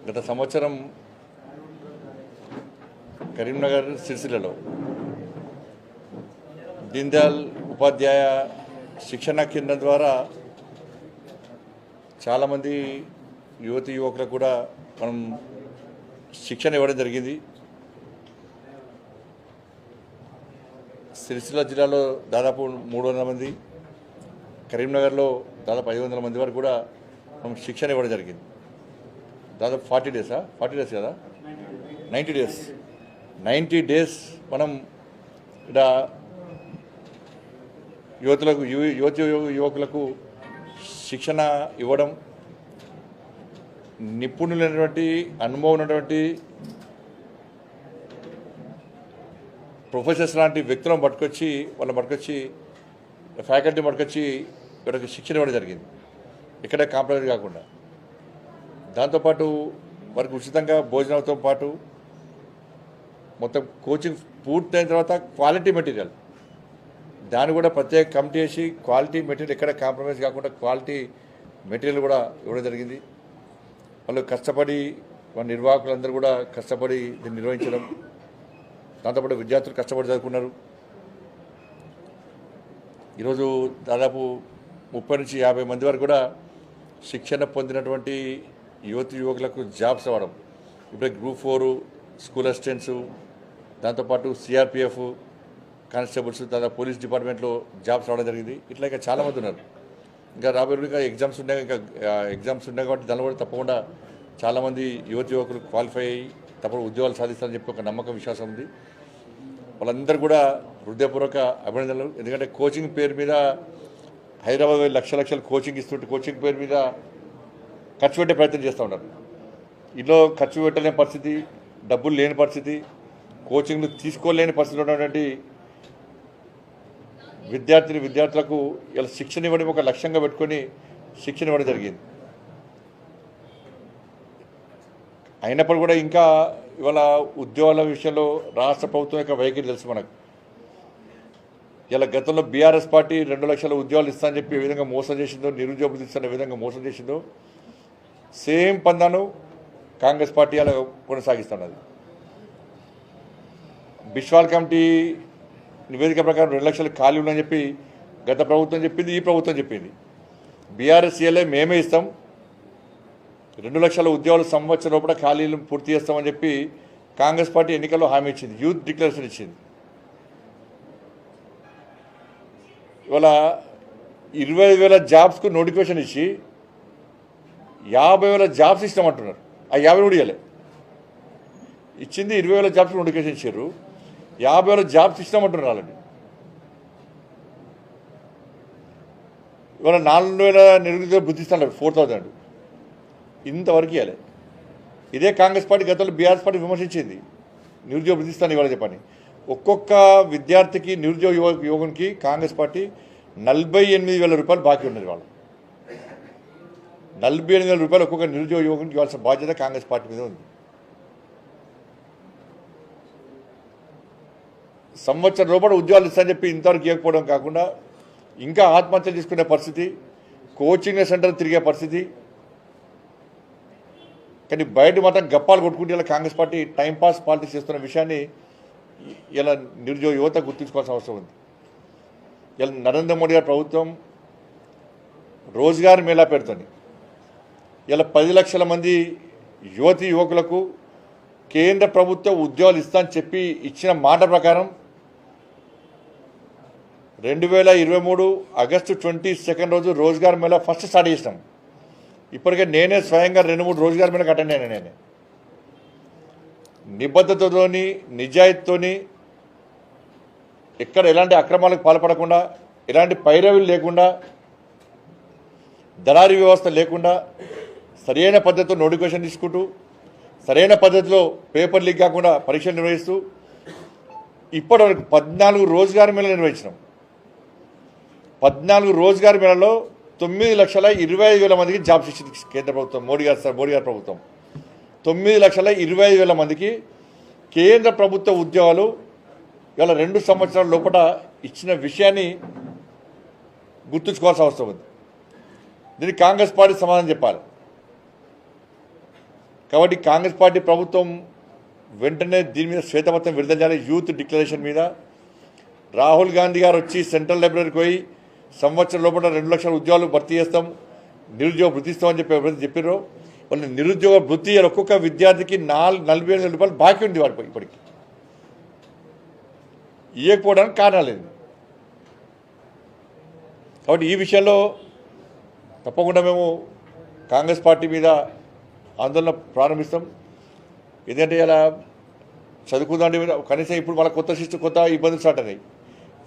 గత సంవత్సరం కరీంనగర్ సిరిసిల్లలో దీన్ దయాళ్ ఉపాధ్యాయ శిక్షణ కేంద్రం ద్వారా చాలామంది యువతి యువకులకు కూడా మనం శిక్షణ ఇవ్వడం జరిగింది. సిరిసిల్ల జిల్లాలో దాదాపు 300 మంది, కరీంనగర్లో దాదాపు 500 మంది వరకు కూడా మనం శిక్షణ ఇవ్వడం జరిగింది. దాదాపు 40 డేస్ కదా, 90 డేస్ మనం ఇక్కడ యువకులకు శిక్షణ ఇవ్వడం, నిపుణులైనటువంటి అనుభవం ఉన్నటువంటి ప్రొఫెసర్స్ లాంటి వ్యక్తులను పట్టుకొచ్చి ఫ్యాకల్టీ పట్టుకొచ్చి ఇక్కడికి శిక్షణ ఇవ్వడం జరిగింది, ఇక్కడే కాంప్రమైజ్ కాకుండా. దాంతోపాటు వారికి ఉచితంగా భోజనంతో పాటు మొత్తం కోచింగ్ పూర్తయిన తర్వాత క్వాలిటీ మెటీరియల్ దాన్ని కూడా ప్రత్యేక కమిటీ వేసి క్వాలిటీ మెటీరియల్ ఎక్కడ కాంప్రమైజ్ కాకుండా క్వాలిటీ మెటీరియల్ కూడా ఇవ్వడం జరిగింది. వాళ్ళు కష్టపడి మన నిర్వాహకులందరూ కూడా కష్టపడి దీన్ని నిర్వహించడం, దాంతోపాటు విద్యార్థులు కష్టపడి చదువుకున్నారు. ఈరోజు దాదాపు 30 నుంచి 50 మంది వరకు కూడా శిక్షణ పొందినటువంటి యువకులకు జాబ్స్ అవ్వడం. ఇప్పుడే గ్రూప్ 4 స్కూల్ అసిస్టెంట్స్, దాంతోపాటు సిఆర్పిఎఫ్ కానిస్టేబుల్స్, దాదాపు పోలీస్ డిపార్ట్మెంట్లో జాబ్స్ రావడం జరిగింది. ఇట్లా ఇంకా చాలామంది ఉన్నారు. ఇంకా రాబోయే ఎగ్జామ్స్ ఉన్నాయి కాబట్టి దానిలో కూడా తప్పకుండా చాలామంది యువకులు క్వాలిఫై అయ్యి తప్పకుండా ఉద్యోగాలు సాధిస్తారని చెప్పి ఒక నమ్మకం, విశ్వాసం ఉంది. వాళ్ళందరూ కూడా హృదయపూర్వక అభినందనలు. ఎందుకంటే కోచింగ్ పేరు మీద హైదరాబాద్ లక్షల కోచింగ్ ఇస్తుంటే కోచింగ్ పేరు మీద ఖర్చు పెట్టే ప్రయత్నం చేస్తూ ఉన్నారు. ఇంట్లో ఖర్చు పెట్టలేని పరిస్థితి, డబ్బులు లేని పరిస్థితి, కోచింగ్లు తీసుకోలేని పరిస్థితిలో ఉన్నటువంటి విద్యార్థులకు ఇలా శిక్షణ ఇవ్వడం ఒక లక్ష్యంగా పెట్టుకొని శిక్షణ ఇవ్వడం జరిగింది. అయినప్పుడు కూడా ఇంకా ఇవాళ ఉద్యోగాల విషయంలో రాష్ట్ర ప్రభుత్వం యొక్క వైఖరి తెలుసు మనకు. ఇలా గతంలో బీఆర్ఎస్ పార్టీ 2 లక్షల ఉద్యోగాలు ఇస్తా అని చెప్పి ఏ విధంగా మోసం చేసిందో, నిరుద్యోగులు ఇస్తున్న విధంగా మోసం చేసిందో సేమ్ పందాను కాంగ్రెస్ పార్టీ అలా కొనసాగిస్తున్నది. బిశ్వాల్ కమిటీ నివేదిక ప్రకారం 2 లక్షలు ఖాళీ ఉందని చెప్పి గత ప్రభుత్వం చెప్పింది, ఈ ప్రభుత్వం చెప్పింది. బీఆర్ఎస్ మేమే ఇస్తాం, 2 లక్షల ఉద్యోగాలు సంవత్సరం లోపల ఖాళీలు పూర్తి చేస్తామని చెప్పి కాంగ్రెస్ పార్టీ ఎన్నికల్లో హామీ ఇచ్చింది, యూత్ డిక్లరేషన్ ఇచ్చింది. ఇవాళ 20,000 జాబ్స్కు నోటిఫికేషన్ ఇచ్చి 50,000 జాబ్స్ ఇస్తామంటున్నారు. ఆ 50 కూడా ఇవ్వలే. ఇచ్చింది 20,000 జాబ్స్ నోటిఫికేషన్ ఇచ్చారు, 50,000 జాబ్స్ ఇస్తామంటున్నారు వాళ్ళని. ఇవాళ 4,000 నిరుద్యోగులు గుర్తిస్తున్నారు, 4,000 ఇంతవరకు ఇవ్వాలి. ఇదే కాంగ్రెస్ పార్టీ గతంలో బీఆర్ఎస్ పార్టీ విమర్శించింది, నిరుద్యోగ వృద్ధిస్తాను ఇవాళ చెప్పని. ఒక్కొక్క విద్యార్థికి నిరుద్యోగ యువకునికి కాంగ్రెస్ పార్టీ 48,000 రూపాయలు బాకీ ఉన్నది. వాళ్ళు 48,000 రూపాయలు ఒక్కొక్క నిరుద్యోగ యువకునికి ఇవ్వాల్సిన బాధ్యత కాంగ్రెస్ పార్టీ మీద ఉంది. సంవత్సరం లోపల ఉద్యోగాలు ఇస్తానని చెప్పి ఇంతవరకు ఇవ్వకపోవడం కాకుండా ఇంకా ఆత్మహత్యలు తీసుకునే పరిస్థితి, కోచింగ్ సెంటర్ తిరిగే పరిస్థితి. కానీ బయట మాత్రం గప్పాలు కొట్టుకుంటే ఇలా కాంగ్రెస్ పార్టీ టైంపాస్ పాలిటిక్స్ చేస్తున్న విషయాన్ని ఇలా నిరుద్యోగ యువత గుర్తుంచుకోవాల్సిన అవసరం ఉంది. ఇలా నరేంద్ర మోడీ గారి ప్రభుత్వం రోజ్గార్ మేళా పెడుతుంది. ఇలా 10 లక్షల మంది యువకులకు కేంద్ర ప్రభుత్వం ఉద్యోగాలు ఇస్తా అని చెప్పి ఇచ్చిన మాట ప్రకారం 2023 ఆగస్టు 22 రోజు రోజ్గార్ మేళా ఫస్ట్ స్టార్ట్ చేసినాం. ఇప్పటికే నేనే స్వయంగా 2-3 రోజ్గార్ మేళకు అటెండ్ అయినా. నేనే నిబద్ధతతోని, నిజాయితీతోని, ఎక్కడ ఎలాంటి అక్రమాలకు పాల్పడకుండా, ఎలాంటి పైరవీలు లేకుండా, దళారీ వ్యవస్థ లేకుండా సరైన పద్ధతిలో నోటిఫికేషన్ తీసుకుంటూ, సరైన పద్ధతిలో పేపర్ లీక్ కాకుండా పరీక్షలు నిర్వహిస్తూ ఇప్పటివరకు 14 రోజ్గార్ మేళలు నిర్వహించినాం. 14 రోజ్గార్ మేళలో 9,25,000 మందికి జాబ్స్ ఇచ్చింది కేంద్ర ప్రభుత్వం, మోడీ గారి ప్రభుత్వం. 9,25,000 మందికి కేంద్ర ప్రభుత్వ ఉద్యోగాలు ఇవాళ 2 సంవత్సరాల లోపల ఇచ్చిన విషయాన్ని గుర్తుంచుకోవాల్సిన అవసరం ఉంది. దీనికి కాంగ్రెస్ పార్టీ సమాధానం చెప్పాలి. కాబట్టి కాంగ్రెస్ పార్టీ ప్రభుత్వం వెంటనే దీని మీద శ్వేతపత్రం విడుదల చేయాలి. యూత్ డిక్లరేషన్ మీద రాహుల్ గాంధీ గారు వచ్చి సెంట్రల్ లైబ్రరీకి పోయి సంవత్సరం లోపల 2 లక్షల ఉద్యోగాలు భర్తీ చేస్తాం, నిరుద్యోగ భృతి ఇస్తామని చెప్పి ఎవరైతే చెప్పారో వాళ్ళు నిరుద్యోగ భృతి ఒక్కొక్క విద్యార్థికి 40,000 రూపాయలు బాకీ ఉంది వాడిపై ఇప్పటికి. ఇవ్వకపోవడానికి కారణాలు ఏంది? కాబట్టి ఈ విషయంలో తప్పకుండా మేము కాంగ్రెస్ పార్టీ మీద ఆందోళన ప్రారంభిస్తాం. ఎందుకంటే ఇలా చదువుకుందాంటే కనీసం ఇప్పుడు మళ్ళీ కొత్త ఇబ్బందులు స్టార్ట్ అయినాయి.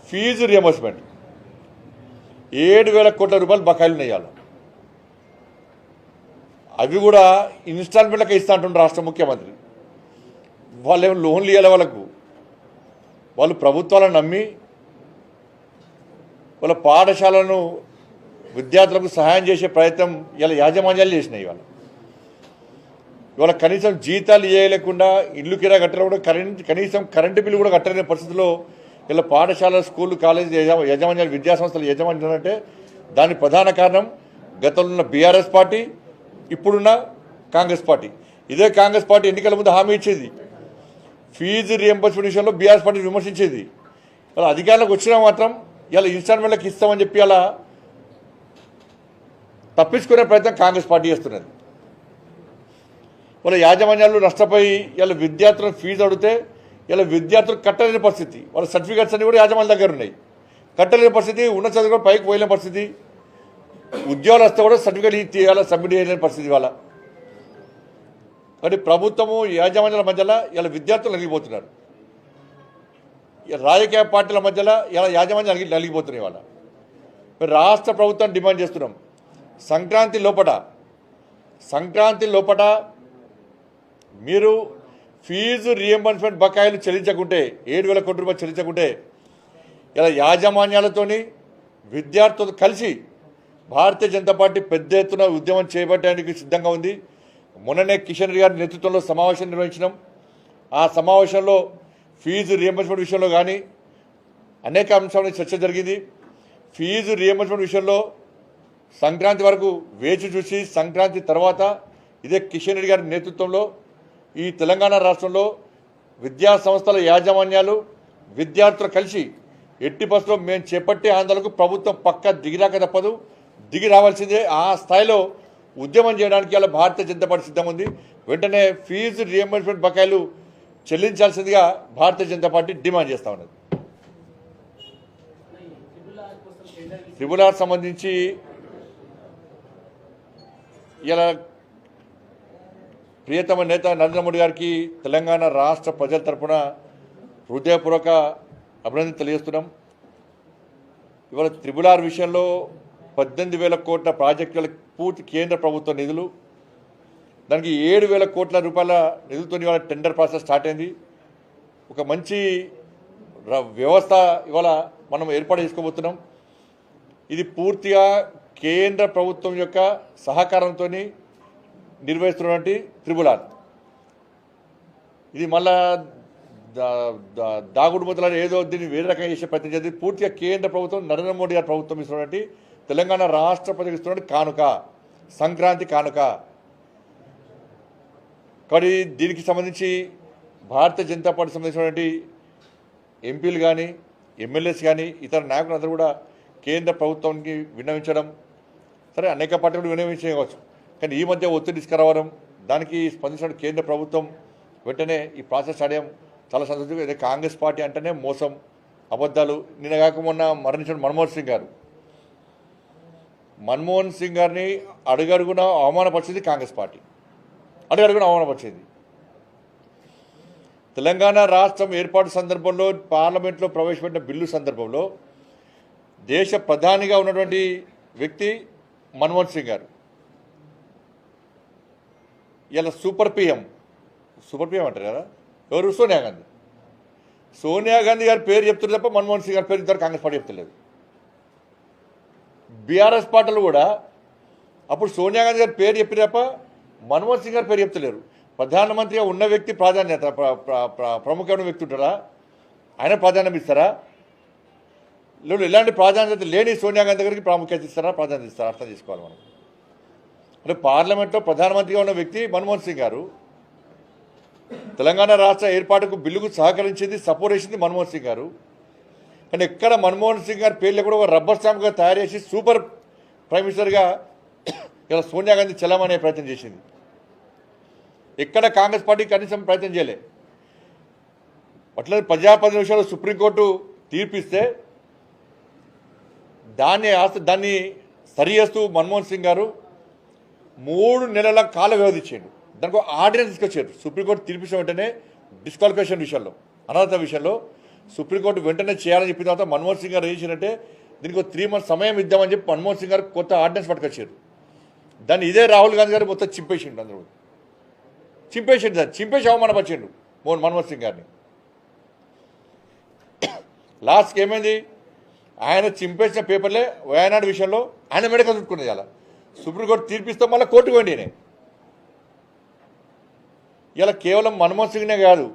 ఫీజు రియంబర్స్మెంట్ 7,000 కోట్ల రూపాయలు బకాయిలు ఉన్నాయి. అవి కూడా ఇన్స్టాల్మెంట్లకే ఇస్తా అంటుండ్రు రాష్ట్ర ముఖ్యమంత్రి. వాళ్ళు ఏమో లోన్లు ఇవ్వాలి వాళ్ళకు. వాళ్ళు ప్రభుత్వాలను నమ్మి వాళ్ళ పాఠశాలను విద్యార్థులకు సహాయం చేసే ప్రయత్నం ఇలా యాజమాన్యాలు చేసినాయి. ఇవాళ కనీసం జీతాలు ఇవ్వలేకుండా ఇల్లు కిరా కట్టడం కూడా కనీసం కరెంటు బిల్లు కూడా కట్టలేని పరిస్థితిలో ఇలా పాఠశాల స్కూళ్ళు కాలేజీ యజమాన్యాలు విద్యాసంస్థల యజమాన్యాలు అంటే దానికి ప్రధాన కారణం గతంలో ఉన్న బీఆర్ఎస్ పార్టీ, ఇప్పుడున్న కాంగ్రెస్ పార్టీ. ఇదే కాంగ్రెస్ పార్టీ ఎన్నికల ముందు హామీ ఇచ్చేది, ఫీజు రియంబర్స్మెంట్ విషయంలో బీఆర్ఎస్ పార్టీ విమర్శించేది. అలా అధికారంలోకి వచ్చినా మాత్రం ఇలా ఇన్స్టాల్మెంట్లకు ఇస్తామని చెప్పి అలా తప్పించుకునే ప్రయత్నం కాంగ్రెస్ పార్టీ చేస్తున్నది. వాళ్ళ యాజమాన్యాలు నష్టపోయి ఇలా విద్యార్థులకు ఫీజు అడిగితే ఇలా విద్యార్థులు కట్టలేని పరిస్థితి. వాళ్ళ సర్టిఫికేట్స్ అన్ని కూడా యాజమాన్యాల దగ్గర ఉన్నాయి, కట్టలేని పరిస్థితి. ఉన్న చదువు కూడా పైకి పోయలేని పరిస్థితి. ఉద్యోగాలు వస్తే కూడా సర్టిఫికేట్ తీయాలి, సబ్మిట్ చేయలేని పరిస్థితి వాళ్ళ. కాబట్టి ప్రభుత్వము యాజమాన్యాల మధ్యలో ఇలా విద్యార్థులు నలిగిపోతున్నారు. రాజకీయ పార్టీల మధ్యలో ఇలా యాజమాన్యాలు నలిగిపోతున్నాయి. వాళ్ళ రాష్ట్ర ప్రభుత్వాన్ని డిమాండ్ చేస్తున్నాం, సంక్రాంతి లోపట మీరు ఫీజు రియంబర్స్మెంట్ బకాయిలు చెల్లించకుంటే 7,000 కోట్ల రూపాయలు చెల్లించకుంటే ఇలా యాజమాన్యాలతోని విద్యార్థులతో కలిసి భారతీయ జనతా పార్టీ పెద్ద ఎత్తున ఉద్యమం చేపట్టడానికి సిద్ధంగా ఉంది. మొన్ననే కిషన్ రెడ్డి గారి నేతృత్వంలో సమావేశం నిర్వహించినాం. ఆ సమావేశంలో ఫీజు రియంబర్స్మెంట్ విషయంలో కానీ అనేక అంశాల చర్చ జరిగింది. ఫీజు రియంబర్స్మెంట్ విషయంలో సంక్రాంతి వరకు వేచి చూసి సంక్రాంతి తర్వాత ఇదే కిషన్ రెడ్డి గారి నేతృత్వంలో ఈ తెలంగాణ రాష్ట్రంలో విద్యా సంస్థల యాజమాన్యాలు విద్యార్థులు కలిసి ఎట్టి బస్సులో మేము చేపట్టే ఆందోళనకు ప్రభుత్వం పక్క దిగిరాక తప్పదు, దిగి రావాల్సిందే. ఆ స్థాయిలో ఉద్యమం చేయడానికి ఇలా భారతీయ జనతా పార్టీ సిద్ధంగా ఉంది. వెంటనే ఫీజు రియంబర్స్మెంట్ బకాయిలు చెల్లించాల్సిందిగా భారతీయ జనతా పార్టీ డిమాండ్ చేస్తూ ఉన్నది. ట్రిబుల్ ఆర్ సంబంధించి ఇలా ప్రియతమ నేత నరేంద్ర మోడీ గారికి తెలంగాణ రాష్ట్ర ప్రజల తరఫున హృదయపూర్వక అభినందన తెలియజేస్తున్నాం. ఇవాళ ట్రిబుల్ ఆర్ విషయంలో 18,000 కోట్ల ప్రాజెక్టులకు పూర్తి కేంద్ర ప్రభుత్వ నిధులు, దానికి 7,000 కోట్ల రూపాయల నిధులతో ఇవాళ టెండర్ ప్రాసెస్ స్టార్ట్ అయింది. ఒక మంచి వ్యవస్థ ఇవాళ మనం ఏర్పాటు చేసుకోబోతున్నాం. ఇది పూర్తిగా కేంద్ర ప్రభుత్వం యొక్క సహకారంతో నిర్వహిస్తున్నటువంటి ట్రిబుల్ ఆర్. ఇది మళ్ళా దాగుడు ముద్దలని ఏదో దీన్ని వేరే రకంగా చేసే ప్రయత్నం చేసి పూర్తిగా కేంద్ర ప్రభుత్వం నరేంద్ర మోడీ గారి ప్రభుత్వం ఇస్తున్నటువంటి తెలంగాణ రాష్ట్ర ప్రజలకు ఇస్తున్నటువంటి కానుక, సంక్రాంతి కానుక. కాబట్టి దీనికి సంబంధించి భారతీయ జనతా పార్టీ సంబంధించినటువంటి ఎంపీలు కానీ ఎమ్మెల్యేస్ కానీ ఇతర నాయకులందరూ కూడా కేంద్ర ప్రభుత్వానికి విన్నవించడం, సరే అనేక పార్టీలు విన్నవించవచ్చు, కానీ ఈ మధ్య ఒత్తిడి తీసుకురావడం, దానికి స్పందించిన కేంద్ర ప్రభుత్వం వెంటనే ఈ ప్రాసెస్ ఆడడం చాలా సంతోషం. అదే కాంగ్రెస్ పార్టీ అంటేనే మోసం, అబద్ధాలు. నిన్న కాక మొన్న మరణించిన మన్మోహన్ సింగ్ గారిని అడుగడుగున అవమానపరిచింది కాంగ్రెస్ పార్టీ, అడుగడుగున అవమానపరిచింది. తెలంగాణ రాష్ట్రం ఏర్పాటు సందర్భంలో పార్లమెంట్లో ప్రవేశపెట్టిన బిల్లు సందర్భంలో దేశ ప్రధానిగా ఉన్నటువంటి వ్యక్తి మన్మోహన్ సింగ్ గారు ఇలా సూపర్ పిఎం అంటారు కదా, ఎవరు? సోనియా గాంధీ గారి పేరు చెప్తున్నారు తప్ప మన్మోహన్ సింగ్ గారి పేరు ఇద్దరు కాంగ్రెస్ పార్టీ చెప్తలేదు. బీఆర్ఎస్ పార్టీలు కూడా అప్పుడు సోనియా గాంధీ గారి పేరు చెప్పి తప్ప మన్మోహన్ సింగ్ గారి పేరు చెప్తలేరు. ప్రధానమంత్రిగా ఉన్న వ్యక్తి ప్రాధాన్యత ప్రముఖమైన వ్యక్తి ఉంటారా, ఆయన ప్రాధాన్యం ఇస్తారా? లేదు, ఎలాంటి ప్రాధాన్యత లేని సోనియా గాంధీ గారికి ప్రాముఖ్యత ఇస్తారా, ప్రాధాన్యత ఇస్తారా? అర్థం చేసుకోవాలి మనం. అంటే పార్లమెంట్లో ప్రధానమంత్రిగా ఉన్న వ్యక్తి మన్మోహన్ సింగ్ గారు. తెలంగాణ రాష్ట్ర ఏర్పాటుకు బిల్లుకు సహకరించింది, సపోర్ట్ చేసింది మన్మోహన్ సింగ్ గారు. కానీ ఎక్కడ మన్మోహన్ సింగ్ గారి పేర్లు కూడా ఒక రబ్బర్ స్టాంప్గా తయారు చేసి సూపర్ ప్రైమ్ మినిస్టర్గా ఇలా సోనియా గాంధీ చెల్లమనే ప్రయత్నం చేసింది. ఎక్కడ కాంగ్రెస్ పార్టీ కనీసం ప్రయత్నం చేయలే. అట్లా ప్రజాప్రతినిధి విషయంలో సుప్రీంకోర్టు తీర్పిస్తే దాన్ని సరి చేస్తూ మన్మోహన్ సింగ్ గారు 3 నెలల కాల వ్యవధి ఇచ్చాడు. దానికి ఆర్డినెన్స్ తీసుకొచ్చారు. సుప్రీంకోర్టు తీర్పిన వెంటనే డిస్క్వాలిఫికేషన్ విషయంలో, అనర్హత విషయంలో సుప్రీంకోర్టు వెంటనే చేయాలని చెప్పిన తర్వాత మన్మోహన్ సింగ్ గారు ఏం చేశారంటే దీనికి 3 months సమయం ఇద్దామని చెప్పి మన్మోహన్ సింగ్ గారు కొత్త ఆర్డినెన్స్ పట్టుకొచ్చారు. దాన్ని ఇదే రాహుల్ గాంధీ గారు మొత్తం చింపేసిండు. అందరూ చింపేసిండు, దాన్ని చింపేసి అవమానపరిచిండు మన్మోహన్ సింగ్ గారిని. లాస్ట్కి ఏమైంది, ఆయన చింపేసిన పేపర్లే వయనాడు విషయంలో ఆయన మెడక చుట్టుకున్నది. అలా సుప్రీంకోర్టు తీర్పిస్తే మళ్ళీ కోర్టుకు పోయింది. నేను ఇలా కేవలం మన్మోహన్ సింగ్నే కాదు,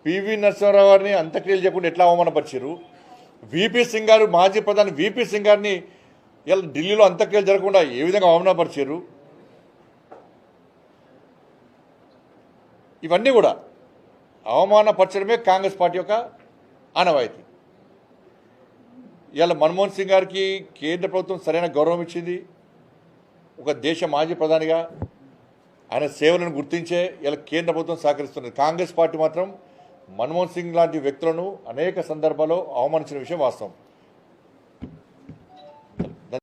పివి నరసింహారావు గారిని అంత్యక్రియలు చేయకుండా ఎట్లా అవమానపరిచారు. విపి సింగ్ గారు, మాజీ ప్రధాని విపి సింగ్ గారిని ఇలా ఢిల్లీలో అంత్యక్రియలు జరగకుండా ఏ విధంగా అవమానపరిచారు. ఇవన్నీ కూడా అవమానపరచడమే కాంగ్రెస్ పార్టీ యొక్క ఆనవాయితీ. ఇవాళ మన్మోహన్ సింగ్ గారికి కేంద్ర ప్రభుత్వం సరైన గౌరవం ఇచ్చింది. ఒక దేశ మాజీ ప్రధానిగా ఆయన సేవలను గుర్తించే ఇలా కేంద్ర ప్రభుత్వం సహకరిస్తున్నది. కాంగ్రెస్ పార్టీ మాత్రం మన్మోహన్ సింగ్ లాంటి వ్యక్తులను అనేక సందర్భాల్లో అవమానించిన విషయం వాస్తవం.